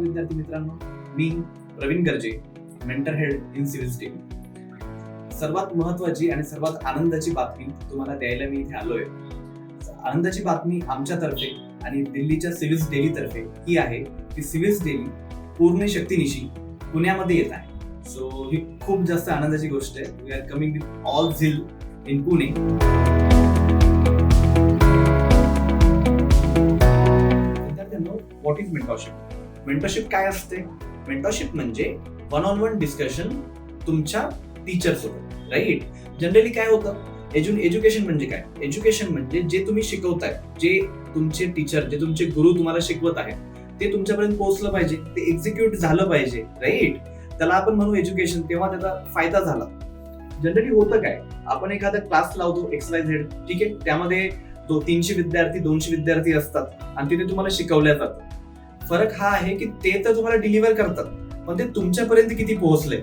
नमस्कार विद्यार्थी मित्रांनो, मी Praveen Garje, mentor head in Civils Daily. सर्वात महत्वाची आणि सर्वात आनंदाची बातमी तुम्हाला द्यायला मी इथे आलोय. आनंदाची बातमी आमच्यातर्फे आणि दिल्लीच्या सिव्हिल्स डेली तर्फे ही आहे की सिव्हिल्स डेली पूर्ण शक्तीनिशी पुण्यामध्ये येत आहे. सो ही खूप जास्त आनंदाची गोष्ट आहे. We are coming with all zeal in Pune. विद्यार्थ्यांनो, व्हॉट इज मेंटरशिप? मेंटरशिप काय असते? मेंटरशिप म्हणजे वन ऑन वन डिस्कशन तुमच्या टीचर सोबत, राईट? जनरली काय होतं, एज्युकेशन म्हणजे काय? एज्युकेशन म्हणजे जे तुम्ही शिकवताय, जे तुमचे टीचर, जे तुमचे गुरु तुम्हाला शिकवत आहेत ते तुमच्यापर्यंत पोहोचलं पाहिजे, ते एक्झिक्यूट झालं पाहिजे, राईट? त्याला आपण म्हणू एज्युकेशन. तेव्हा त्याचा फायदा झाला. जनरली होतं काय, आपण एखादा क्लास लावतो XYZ, ठीक आहे, त्यामध्ये 300 विद्यार्थी 200 विद्यार्थी असतात आणि तिथे तुम्हाला शिकवल्या जातं. फरक हा आहे की ते तर तुम्हाला डिलिव्हर करतात, पण ते तुमच्यापर्यंत किती पोहोचले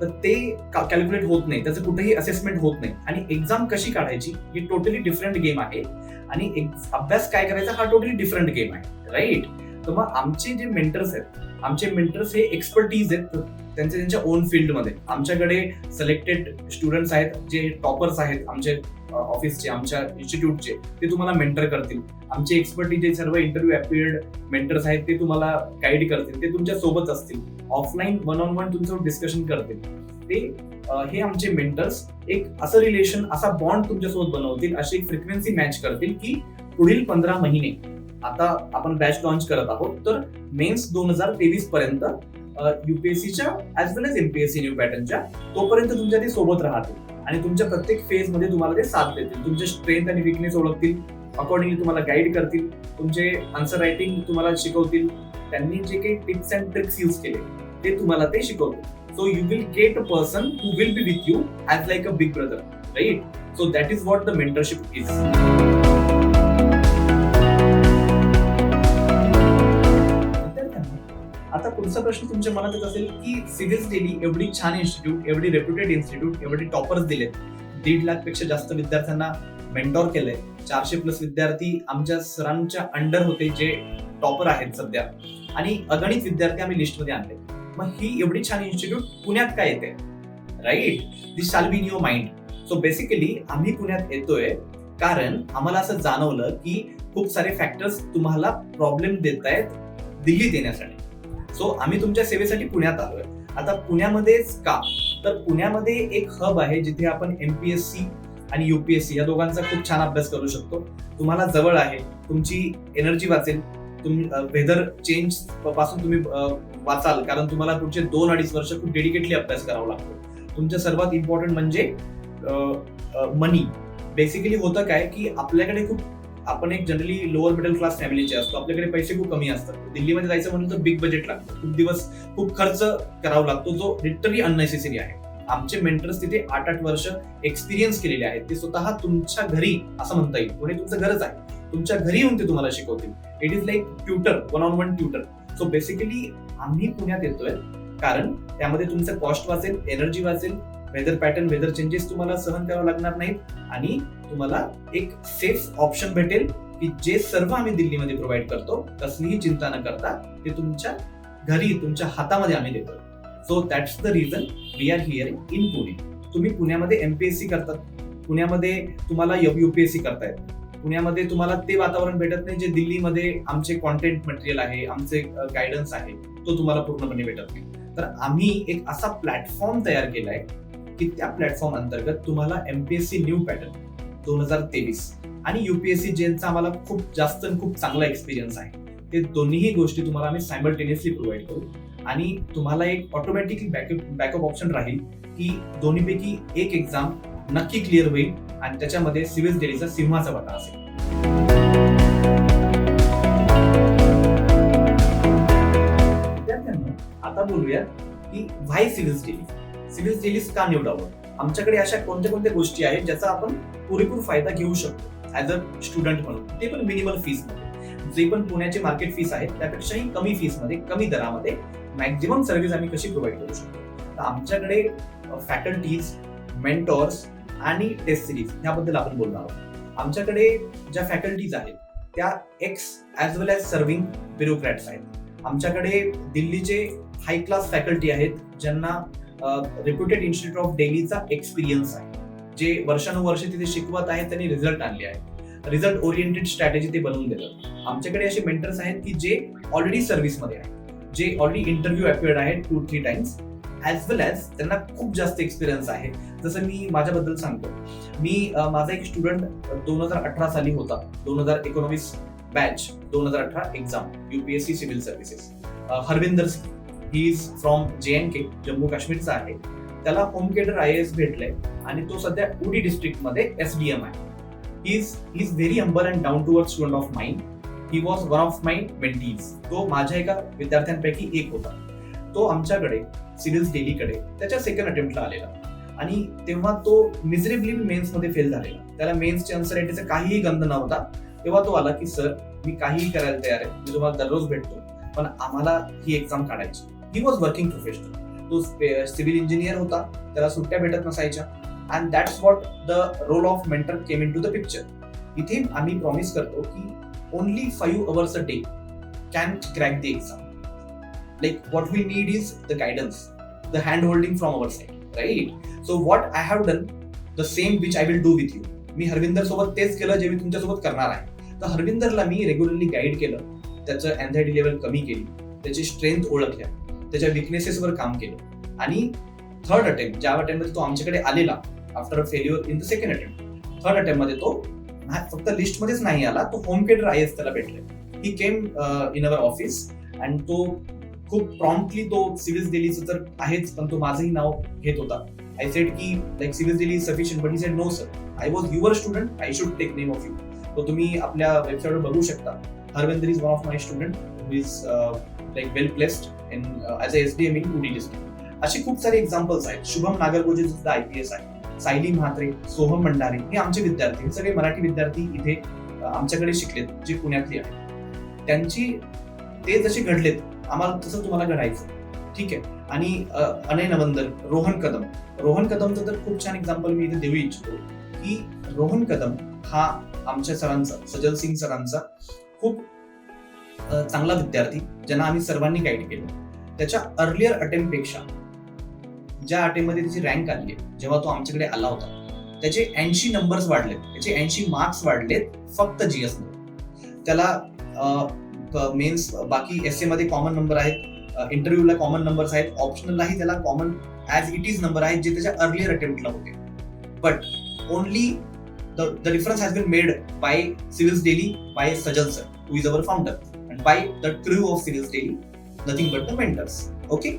तर ते कॅल्क्युलेट होत नाही, त्याचं कुठेही असेसमेंट होत नाही. आणि एक्झाम कशी काढायची ही टोटली डिफरंट गेम आहे आणि अभ्यास काय करायचा हा टोटली डिफरंट गेम आहे, राईट? तर मग आमचे जे मेंटर्स आहेत, आमचे मेंटर्स हे एक्सपर्टीज आहेत त्यांच्या ओन फील्डमध्ये. आमच्याकडे सिलेक्टेड स्टुडंट्स आहेत जे टॉपर्स आहेत आमचे ऑफिसचे, आमच्या इन्स्टिट्यूटचे, ते तुम्हाला मेंटर करतील. आमचे एक्सपर्टीज जे सर्व इंटरव्ह्यू अपियर्ड मेंटर्स आहेत ते तुम्हाला गाईड करतील, ते तुमच्या सोबत असतील, ऑफलाईन वन ऑन वन तुमचं डिस्कशन करतील. ते हे आमचे मेंटर्स एक असं रिलेशन, असा बॉन्ड तुमच्यासोबत बनवतील, अशी एक फ्रिक्वेन्सी मॅच करतील की पुढील 15 महिने, आता आपण बॅच लॉन्च करत आहोत, तर मेन्स 2023 पर्यंत युपीएससीच्या ऍज वेल एज एमपीएससी न्यू पॅटर्नच्या, तोपर्यंत तुमच्या ते सोबत राहतील आणि तुमच्या प्रत्येक फेज मध्ये तुम्हाला ते साथ देतील. तुमचे स्ट्रेंथ आणि विकनेस ओळखतील, अकॉर्डिंगली तुम्हाला गाईड करतील, तुमचे आन्सर रायटिंग तुम्हाला शिकवतील. त्यांनी जे काही टिप्स अँड ट्रिक्स यूज केले ते तुम्हाला ते शिकवतील. So you will get a person who will be with you as like a big brother, right? So that is what the mentorship is. आता पुढचा प्रश्न तुमच्या मनात येत असेल की सिव्हिल्स डेली एवढी छान इन्स्टिट्यूट, एवढी रेप्युटेड इन्स्टिट्यूट, एवढे टॉपर्स दिलेत, 1.5 लाख पेक्षा जास्त विद्यार्थ्यांना मेंटॉर केलंय, 400+ विद्यार्थी आमच्या सरांच्या अंडर होते जे टॉपर आहेत सध्या, आणि अगणित विद्यार्थी आम्ही लिस्टमध्ये आणले. मग ही एवढी छान इन्स्टिट्यूट पुण्यात काय येते, right? This shall be in your mind. So basically आम्ही पुण्यात येतोय कारण आम्हाला असं जाणवलं की खूप सारे फॅक्टर्स तुम्हाला प्रॉब्लेम देत आहेत दिल्लीत येण्यासाठी. सो आम्ही तुमच्या सेवेसाठी पुण्यात आलोय. आता पुण्यामध्येच का? तर पुण्यामध्ये एक हब आहे जिथे आपण एमपीएससी आणि युपीएससी या दोघांचा खूप छान अभ्यास करू शकतो. तुम्हाला जवळ आहे, तुमची एनर्जी वाचेल, तुम्ही वेदर चेंज पासून तुम्ही वाचाल, कारण तुम्हाला पुढचे 2-2.5 वर्ष खूप डेडिकेटली अभ्यास करावा लागतो. तुमच्या सर्वात इम्पॉर्टंट म्हणजे मनी. बेसिकली होतं काय की आपल्याकडे आपण एक जनरली लोअर मिडल क्लास फॅमिलीचे असतो, आपल्याकडे पैसे खूप कमी असतात. दिल्लीमध्ये जायचं म्हणून तर बिग बजेट लागतं, खूप दिवस खूप खर्च करावा लागतो जो लिटरली अननेसेसरी आहे. आमचे मेंटर्स तिथे 8-8 वर्ष एक्सपिरियन्स केलेले आहेत. ते स्वतः तुमच्या घरी, असं म्हणता येईल, पुणे तुमचं घरच आहे, तुमच्या घरी येऊन ते तुम्हाला शिकवतील. It is like tutor, one on one tutor. So basically आम्ही पुण्यात येतोय कारण त्यामध्ये तुमचं कॉस्ट वाचेल, एनर्जी वाचेल, वेदर पॅटर्न, वेदर चेंजेस तुम्हाला सहन करावं लागणार नाहीत आणि तुम्हाला एक सेफ ऑप्शन भेटेल की जे सर्व आम्ही दिल्लीमध्ये प्रोव्हाइड करतो, कसलीही चिंता न करता ते तुमच्या घरी, तुमच्या हातामध्ये आम्ही देतो. So that's the reason we are here in Pune. तुम्ही पुण्यामध्ये एमपीएससी करतात, पुण्यामध्ये तुम्हाला युपीएससी करतायत, पुण्यामध्ये तुम्हाला ते वातावरण भेटत नाही जे दिल्लीमध्ये आमचे कॉन्टेंट मटेरियल आहे, आमचे गायडन्स आहे, तो तुम्हाला पूर्णपणे भेटत नाही. तर आम्ही एक असा प्लॅटफॉर्म तयार केलाय की त्या प्लॅटफॉर्म अंतर्गत तुम्हाला एमपीएससी न्यू पॅटर्न 2023 आणि युपीएससी ज्यांचा आम्हाला खूप जास्त आणि खूप चांगला एक्सपिरियन्स आहे, ते दोन्हीही गोष्टी तुम्हाला आम्ही सायमल्टेनियसली प्रोव्हाइड करू आणि तुम्हाला एक ऑटोमॅटिकली बॅकअप ऑप्शन राहील की दोन्हीपैकी एक एक्झाम नक्की क्लिअर होईल आणि त्याच्यामध्ये सिव्हिल्स डेलीचा सिंहाचा वाटा असेल. आता बोलूया की व्हाय सिव्हिल्स डेली. सिव्हिल्स डेलीज का निवडावं? आमच्याकडे अशा कोणत्या गोष्टी आहेत ज्याचा आपण पुरेपूर फायदा घेऊ शकतो ऍज अ स्टुडंट म्हणून, ते पण मिनिमल फीस मध्ये. जे पण पुण्याचे मार्केट फीस आहे त्यापेक्षाही कमी फीस मध्ये, कमी दरामध्ये मॅक्झिमम सर्व्हिस आम्ही कशी प्रोव्हाइड करू शकतो. तर आमच्याकडे फॅकल्टीज, मेंटॉर्स आणि टेस्ट सिरीज ह्याबद्दल आपण बोलणार आहोत. आमच्याकडे ज्या फॅकल्टीज आहेत त्या एक्स ॲज वेल ॲज सर्व्हिंग ब्युरोक्रॅट्स आहेत. आमच्याकडे दिल्लीचे हाय क्लास फॅकल्टी आहेत ज्यांना रेप्युटेड इन्स्टिट्यूट ऑफ दिल्लीचा एक्सपिरियन्स आहे, जे वर्षानुवर्षे तिथे शिकवत आहेत, त्यांनी रिझल्ट आणले आहेत, रिझल्ट ओरिएंटेड स्ट्रॅटेजी ते बनवून देतात. आमच्याकडे असे मेंटर्स आहेत की जे ऑलरेडी सर्व्हिसमध्ये आहेत, जे ऑलरेडी इंटरव्ह्यू अपिअर्ड आहेत 2-3 टाइम्स, ॲज वेल ॲज त्यांना खूप जास्त एक्सपिरियन्स आहे. जसं मी माझ्याबद्दल सांगतो, मी माझा एक स्टुडंट 2018 साली होता, 2019 batch 2018 exam UPSC civil services, Harvinder Singh. He is from JNK, Jammu काश्मीरचा आहे. त्याला होम केडर IAS भेटलंय आणि तो सध्या उडी डिस्ट्रिक्ट मध्ये SDM आहे. He is very humble and down to earth student of mind. He was one of my mentees. तो माझ्या एका विद्यार्थ्यांपैकी एक होता. तो आमच्याकडे सिव्हिल्स दिल्लीकडे त्याच्या सेकंड अटेम्प्टला आलेला आणि तेव्हा तो मिझरेबली मेन्स मध्ये फेल झालेला. त्याला मेन्सच्या अनसर्टेनिटीचा काहीही गंध नव्हता. तेव्हा तो आला की सर, मी काहीही करायला तयार आहे, मी तुम्हाला दररोज भेटतो, पण आम्हाला ही एक्झाम काढायची. He was working professional. तो सिव्हिल इंजिनियर होता, त्याला सुट्ट्या भेटत नसायच्या. And that's what the role of mentor came into the picture. इथे आम्ही प्रॉमिस करतो की only 5 hours a day can crack the exam. Like what we need is the guidance, the hand holding from our side, right? So what I have done, the same which I will do with you. मी हरविंदर सोबत तेच केलं जे मी तुमच्या सोबत करणार आहे. तर हरविंदरला मी regularly guide केलं, त्याचं अँझायटी लेवल कमी केली, त्याची स्ट्रेंथ ओळखल्या, त्याच्या विकनेसेसवर काम केलं आणि थर्ड अटेम्प्ट, ज्या अटेम्प्टमध्ये तो आमच्याकडे आलेला after a failure in the second attempt, third अटेम्प्टमध्ये तो फक्त लिस्टमध्येच नाही आला, तो होम केडर IAS त्याला भेटले. ही केम इन अवर ऑफिस अँड तो खूप प्रॉम्प्टली तो सिव्हिल्स दिल्लीचं तर आहेच, पण तो माझंही नाव घेत होता. आय सेड की like Civils Delhi is sufficient, but he said no sir, I was your student, I should take name of you. तो तुम्ही आपल्या वेबसाईटवर बघू शकता. Harvinder is one of my student who is like well placed in as a SDM in Uri district. असे खूप सारे examples आहेत. शुभम नागरगोजे सुद्धा IPS आहे, सायली म्हात्रे, सोहम भंडारे, हे आमचे विद्यार्थी, हे सगळे मराठी विद्यार्थी इथे आमच्याकडे शिकलेत, जे पुण्यातले आहेत. त्यांची ते जसे घडलेत, आम्हाला तसं तुम्हाला घडायचं, ठीक आहे. आणि अनय नवंदर, रोहन कदमचं तर खूप छान एक्झाम्पल मी इथे देऊ इच्छितो की रोहन कदम हा आमच्या सरांचा, सजल सिंग सरांचा खूप चांगला विद्यार्थी, ज्यांना आम्ही सर्वांनी गाईड केलं. त्याच्या अर्लियर अटेम्प्ट पेक्षा ज्या अटेम्प्टमध्ये त्याची रँक आली आहे, जेव्हा तो आमच्याकडे आला होता, त्याचे 80 नंबर्स वाढलेत, त्याचे 80 मार्क्स वाढलेत फक्त GS मध्ये. त्याला मेन्स बाकी essay मध्ये कॉमन नंबर आहेत, इंटरव्ह्यूला कॉमन नंबर्स आहेत, ऑप्शनललाही त्याला common as it is number आहेत, जे त्याच्या अर्लियर अटेम्प्टला होते. But only the difference has been made by Civils Daily, by Sajal sir, who is our founder, and by the crew of Civils Daily, nothing but the mentors. Okay,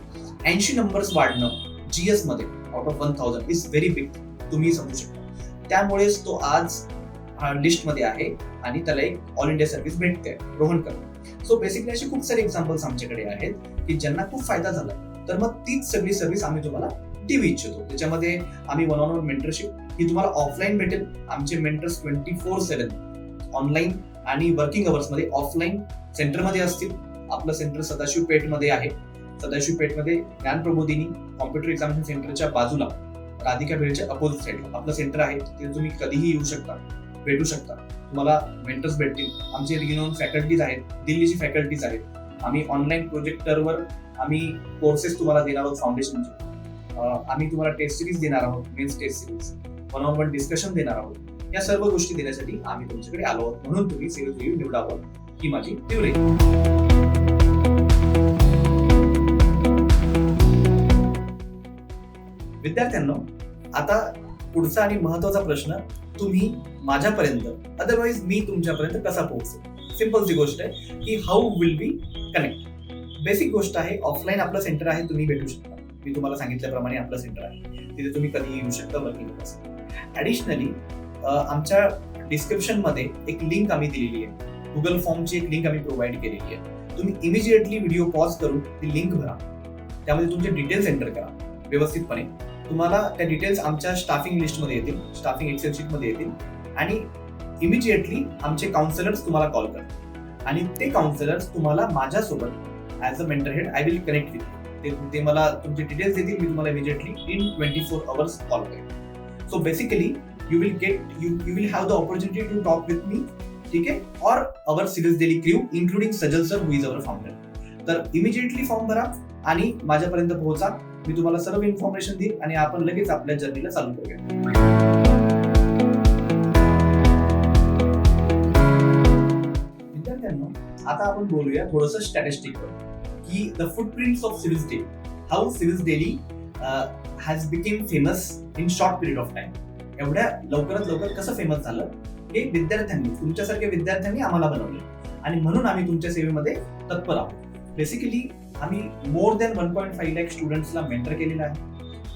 80 numbers वाढणं GS मध्ये out of 1000 is very big, तुम्ही समजू शकता. त्यामुळेच तो आज list मध्ये आहे आणि त्याला एक ऑल इंडिया सर्व्हिस भेटते, रोहन कदम. सो बेसिकली असे खूप सारे एक्झाम्पल्स आमच्याकडे आहेत की ज्यांना खूप फायदा झाला. तर मग तीच सगळी सर्व्हिस आम्ही तुम्हाला देऊ इच्छितो. त्याच्यामध्ये आम्ही वन ऑन वन मेंटरशिप ही तुम्हाला ऑफलाईन भेटेल. आमचे मेंटर्स 24/7 ऑनलाईन आणि वर्किंग अवर्स मध्ये ऑफलाईन सेंटरमध्ये असतील. आपलं सेंटर सदाशिव पेठमध्ये आहे. सदाशिव पेठमध्ये ज्ञान प्रबोधिनी कॉम्प्युटर एक्झामिनेशन सेंटरच्या बाजूला राधिका भेळच्या अपोजिट साईडला आपलं सेंटर आहे. तिथे तुम्ही कधीही येऊ शकता, भेटू शकता. तुम्हाला मेंटर्स भेटतील. आमचे रिनोन फॅकल्टीज आहेत, दिल्लीची फॅकल्टीज आहेत. आम्ही ऑनलाईन प्रोजेक्टरवर आम्ही कोर्सेस तुम्हाला देणार आहोत फाउंडेशनचे. आम्ही तुम्हाला टेस्ट सिरीज देणार आहोत, mains test series, one on one discussion देणार आहोत. या सर्व गोष्टी देण्यासाठी आम्ही तुमच्याकडे आलो आहोत. म्हणून तुम्ही सिव्हिल रिव्ह्यू निवडावं ही माझी तीव्र इच्छा. विद्यार्थ्यांनो, आता पुढचा आणि महत्वाचा प्रश्न, तुम्ही माझ्यापर्यंत, अदरवाईज मी तुमच्यापर्यंत कसा पोहोचू? सिंपल सी गोष्ट आहे की how will be connect. Basic गोष्ट आहे, ऑफलाईन आपलं सेंटर आहे, तुम्ही भेटू शकता. मी तुम्हाला सांगितल्याप्रमाणे आपलं सेंटर आहे, तिथे तुम्ही कधी येऊ शकता वर्किंग अवर्स. ॲडिशनली आमच्या डिस्क्रिप्शन मध्ये एक लिंक आम्ही दिलेली आहे, गुगल फॉर्मची एक लिंक आम्ही प्रोव्हाइड केलेली आहे. तुम्ही इमिजिएटली व्हिडिओ पॉज करून ती लिंक भरा, त्यामध्ये तुमचे डिटेल्स एंटर करा व्यवस्थितपणे. तुम्हाला त्या डिटेल्स आमच्या स्टाफिंग लिस्टमध्ये येतील, स्टाफिंग एक्सेल शीटमध्ये येतील आणि इमिजिएटली आमचे काउन्सिलर्स तुम्हाला कॉल करतील आणि ते काउन्सिलर्स तुम्हाला माझ्यासोबत as a mentor head I will connect with. ते मला तुमचे डिटेल्स देतील, मी तुम्हाला इमिजिएटली इन 24 hours कॉल करेन. So basically you will have the opportunity to talk with me, ठीक है, or our Civils Daily crew including Sajal sir who is our founder. तर immediately form भरा आणि माझ्यापर्यंत पोहोचा. मी तुम्हाला सर्व इन्फॉर्मेशन देईन आणि आपण लगेच आपल्या जर्नीला चालू करूया. विद्यार्थ्यांनो, आता आपण बोलूया थोडंसं स्टॅटिस्टिकवर की the footprints of Civils Daily, how Civils Daily has became famous in short period of time. एवढ्या लवकरात लवकर कसं फेमस झालं हे विद्यार्थ्यांनी, तुमच्यासारख्या विद्यार्थ्यांनी आम्हाला बनवलं आणि म्हणून आम्ही तुमच्या सेवेमध्ये तत्पर आहोत. बेसिकली आम्ही मोर दॅन 1.5 लाख स्टुडंट्सला मेंटर केलेला आहे.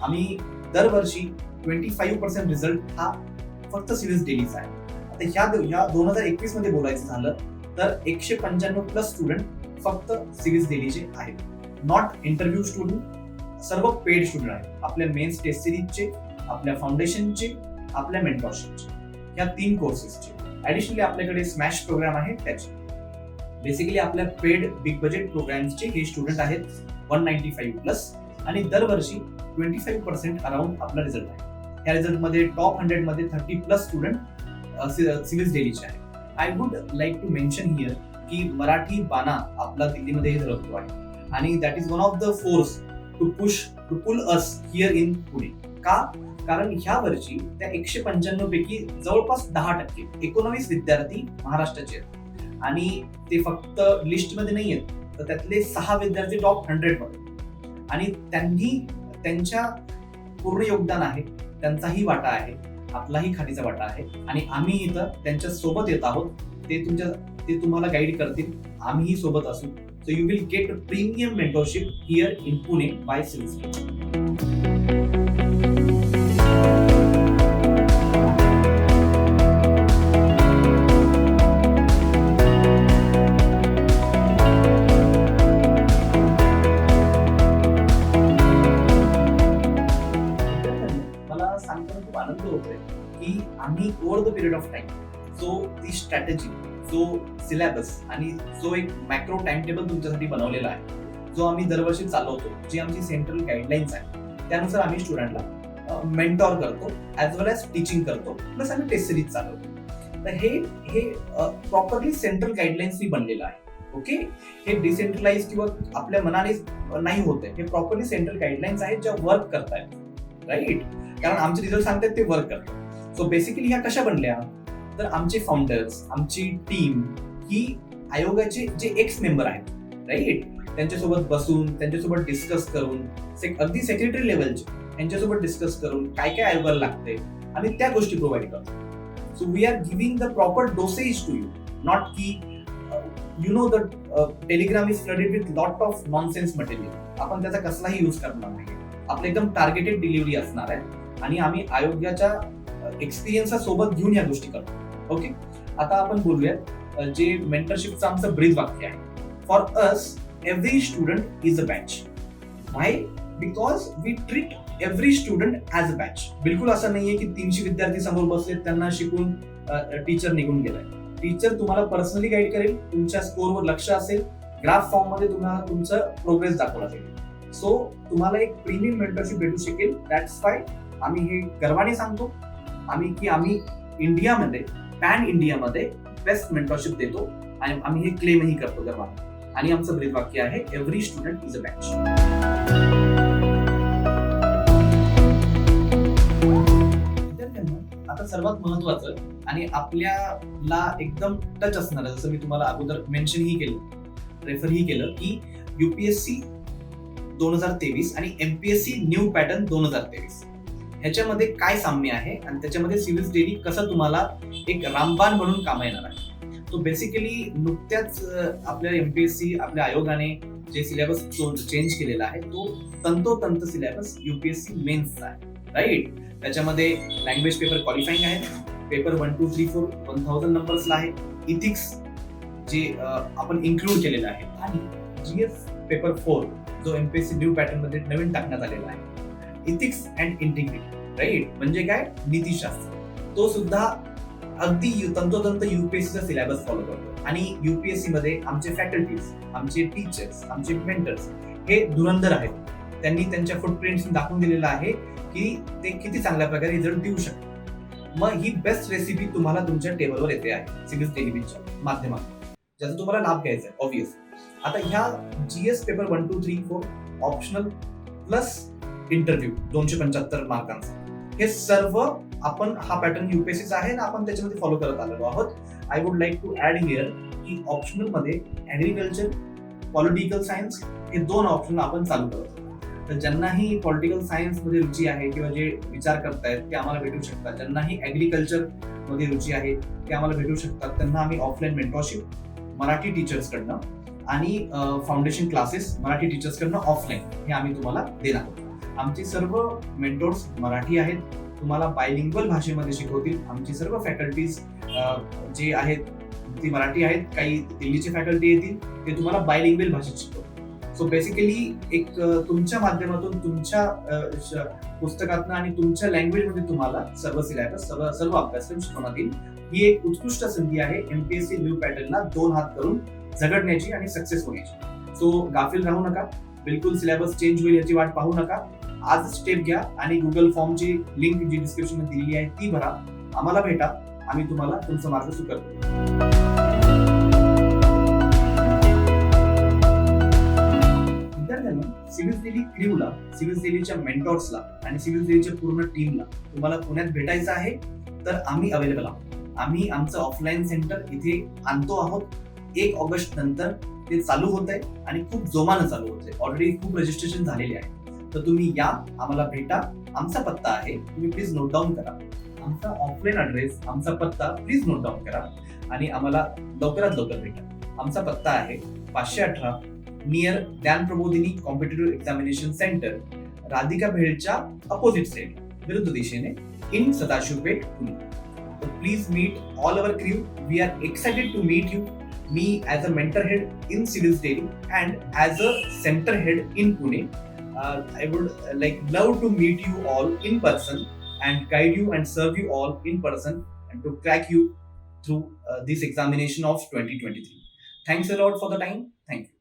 आम्ही दरवर्षी 25% रिझल्ट हा फक्त सिव्हिल्स डेलीचा आहे. आता ह्या 2021 मध्ये बोलायचं झालं तर 195 प्लस स्टुडंट फक्त सिव्हिल्स डेलीचे आहेत. नॉट इंटरव्ह्यू स्टुडंट, सर्व पेड स्टुडंट आहेत. आपल्या मेन्स टेस्ट सिरीजचे, आपल्या फाउंडेशनचे, आपल्या मेंटरशिपचे, या 3 कोर्सेसचे. ऍडिशनली आपल्याकडे स्मॅश प्रोग्राम आहे त्याचे. बेसिकली आपल्या पेड बिग बजेट प्रोग्राम्सचे हे स्टुडंट आहेत 195 प्लस आणि दरवर्षी 25% अराउंड आपला रिझल्ट आहे. या रिझल्टमध्ये टॉप 100 मध्ये 30 प्लस स्टुडंट सिव्हिल्स डेलीचे आहेत. I would like to mention here की मराठी बाणा आपला दिल्लीमध्ये झळकतो आहे आणि that is one of the force to pull us here in Pune. का? कारण ह्या वर्षी त्या 195 पैकी जवळपास 10%, 19 विद्यार्थी महाराष्ट्राचे आहेत आणि ते फक्त लिस्टमध्ये नाही आहेत, तर त्यातले 6 विद्यार्थी टॉप 100 मध्ये आणि त्यांनी त्यांच्या पूर्ण योगदान आहे, त्यांचाही वाटा आहे, आपलाही खालीचा वाटा आहे आणि आम्ही इथं त्यांच्या सोबत येत आहोत. ते तुम्हाला गाईड करतील, आम्हीही सोबत असू. So you will get premium mentorship here in Pune by Civils. सांगताना खूप आनंद होतोय की आम्ही over the period of time जो ती स्ट्रॅटेजी, जो सिलेबस आणि जो एक मॅक्रो टाइम टेबल तुमच्यासाठी बनवलेला आहे, जो आम्ही दरवर्षी चालवतो, जी आमची सेंट्रल गाईडलाईन्स आहे, त्यानुसार आम्ही स्टुडंटला मेंटॉर करतो ॲज वेल ॲज टीचिंग करतो, प्लस आम्ही टेस्ट सिरीज चालवतो. तर हे प्रॉपरली सेंट्रल गाईडलाईन्सनी बनलेलं आहे. ओके, हे डिसेंट्रलाइज किंवा आपल्या मनाने नाही होत आहे, हे प्रॉपरली सेंट्रल गाईडलाईन्स आहेत ज्या वर्क करतायत. राईट, कारण आमचे रिझल्ट सांगतात ते वर्क करतात. सो बेसिकली ह्या कशा बनल्या, तर आमचे फाउंडर्स, आमची टीम ही आयोगाचे जे एक्स मेंबर आहेत, राईट, त्यांच्यासोबत बसून, त्यांच्यासोबत डिस्कस करून, अगदी सेक्रेटरी लेवलचे त्यांच्यासोबत डिस्कस करून काय काय आयोगाला लागते आणि त्या गोष्टी प्रोव्हाइड करतो. So we are giving the proper dosage to you, not की you know the Telegram is flooded with lot of nonsense material. आपण त्याचा कसलाही यूज करणार नाही. आपलं एकदम टार्गेटेड डिलिव्हरी असणार आहे आणि आम्ही आयोगाच्या एक्सपिरियन्सला सोबत घेऊन या गोष्टी करतो. ओके, आता आपण बोलूया जे मेंटरशिपचं आमचं ब्रीद वाक्य आहे. For us every student is a batch. Why? Because we treat every student as a batch. बिलकुल असं नाहीये की 300 विद्यार्थी समोर बसले, त्यांना शिकून टीचर निघून गेलाय. टीचर तुम्हाला पर्सनली गाईड करेल, तुमच्या स्कोरवर लक्ष असेल, ग्राफ फॉर्म मध्ये तुम्हाला तुमचं प्रोग्रेस दाखवला जाईल. सो तुम्हाला एक प्रीमियम मेंटरशिप भेटू शकेल. दॅट्स वाय आम्ही हे गर्वाने सांगतो आम्ही इंडियामध्ये, पॅन इंडियामध्ये बेस्ट मेंटरशिप देतो आणि आम्ही हे क्लेमही करतो गर्वाने. आणि आमचं ब्रीद वाक्य आहे every student is a batch. विद्यार्थ्यांना आता सर्वात महत्वाचं आणि आपल्याला एकदम टच असणार, जसं मी तुम्हाला अगोदर मेन्शनही केलं, रेफरही केलं की UPSC 2023 आणि MPSC न्यू पॅटर्न 2023 ह्याच्यामध्ये काय साम्य आहे आणि त्याच्यामध्ये सिव्हिल्स डेली कसं तुम्हाला एक रामबाण म्हणून कामा येणार आहे. तो बेसिकली नुकत्याच आपल्या MPSC आपल्या आयोगाने जे सिलेबस चेंज केलेला आहे तो तंतोतंत सिलेबस UPSC मेन्सचा आहे. राईट, त्याच्यामध्ये लँग्वेज पेपर क्वालिफाईंग आहे, पेपर 1, 2, 3, 4 1000 नंबर्सला आहे, इथिक्स जे आपण इन्क्लूड केलेलं आहे आणि GS पेपर 4 जो MPSC न्यू पॅटर्न मध्ये नवीन टाकण्यात आलेला आहे, इथिक्स अँड इंटिग्रिटी. राईट, म्हणजे काय, नीतिशास्त्र, तो सुद्धा अगदी तंतोतंत UPSCचा सिलेबस फॉलो करतो. आणि UPSC मध्ये आमचे फॅकल्टीज, आमचे टीचर्स, आमचे मेंटर्स हे धुरंधर आहेत. त्यांनी त्यांच्या फुटप्रिंट्स दाखवून दिलेलं आहे की ते किती चांगल्या प्रकारे रिझल्ट देऊ शकतात. मग ही बेस्ट रेसिपी तुम्हाला तुमच्या टेबलवर येते आहे सिव्हिल्स डेलीच्या माध्यमातून. ज्याचा तुम्हाला लाभ घ्यायचा आहे ऑब्विस. आता ह्या GS paper 1, 2, 3, 4 optional plus interview 275 मार्कांचा, हे सर्व आपण हा पॅटर्न UPSCचा आहे ना, आपण त्याच्यामध्ये फॉलो करत आलेलो आहोत. I would like to add here की ऑप्शनल मध्ये ऍग्रिकल्चर, पॉलिटिकल सायन्स हे 2 ऑप्शन आपण चालू करतो. तर ज्यांनाही पॉलिटिकल सायन्स मध्ये रुची आहे किंवा जे विचार करतायत ते आम्हाला भेटू शकतात. ज्यांनाही ऍग्रिकल्चर मध्ये रुची आहे ते आम्हाला भेटू शकतात. त्यांना आम्ही ऑफलाईन मेंटॉरशिप मराठी टीचर्स कडनं आणि फाउंडेशन क्लासेस मराठी टीचर्स कडनं ऑफलाईन हे आम्ही तुम्हाला देणार आहोत. आमचे सर्व मेंटोर्स मराठी आहेत, तुम्हाला बायलिंग्वल भाषेमध्ये शिकवतील. आमची सर्व फॅकल्टीज जे आहेत ती मराठी आहेत, काही दिल्लीचे फॅकल्टी येतील ते तुम्हाला बायलिंग्वल भाषेत शिकवतील. सो बेसिकली एक तुमच्या माध्यमातून तुमच्या पुस्तकातनं आणि तुमच्या लँग्वेजमध्ये तुम्हाला सर्व सिलेबस सर्व अभ्यासक्रम शिकवण्यात येईल. ही एक उत्कृष्ट संधी आहे MPSC न्यू पॅटर्नला 2 हात करून झगडण्याची आणि सक्सेस होण्याची. सो गाफील राहू नका, बिलकुल सिलेबस चेंज होईल याची वाट पाहू नका. आज स्टेप घ्या आणि गुगल फॉर्मची लिंक जी डिस्क्रिप्शन मध्ये दिलेली आहे ती भरा, आम्हाला भेटा, आम्ही तुम्हाला तुमचं मार्ग सुकर करू. सिव्हिल दिल्ली क्रूला, सिव्हिल दिल्लीच्या मेंटॉर्सला आणि सिव्हिल दिल्लीच्या पूर्ण टीमला तुम्हाला पुण्यात भेटायचं आहे तर आम्ही अवेलेबल आहोत. आम्ही आमचं ऑफलाईन सेंटर इथे आणतो आहोत. 1 ऑगस्ट नंतर ते चालू होत आहे आणि खूप जोमानं चालू होत आहे. ऑलरेडी खूप रजिस्ट्रेशन झालेले आहे. तर तुम्ही या, आम्हाला भेटा. आमचा पत्ता आहे, तुम्ही प्लीज नोट डाऊन करा. आमचा ऑफलाईन ॲड्रेस, आमचा पत्ता प्लीज नोट डाऊन करा आणि आम्हाला लवकरात लवकर भेटा. आमचा पत्ता आहे 518 near Gyan Prabodhini competitive examination centre, Radhika भेळच्या अपोजिट साइड, विरुद्ध दिशेने, in Sadashivpeth, Pune. So please meet all our crew. We are excited to meet you. Me as a mentor head in Civils Daily and as a center head in Pune. I would love to meet you all in person and guide you and serve you all in person and to crack you through this examination of 2023. Thanks a lot for the time. Thank you.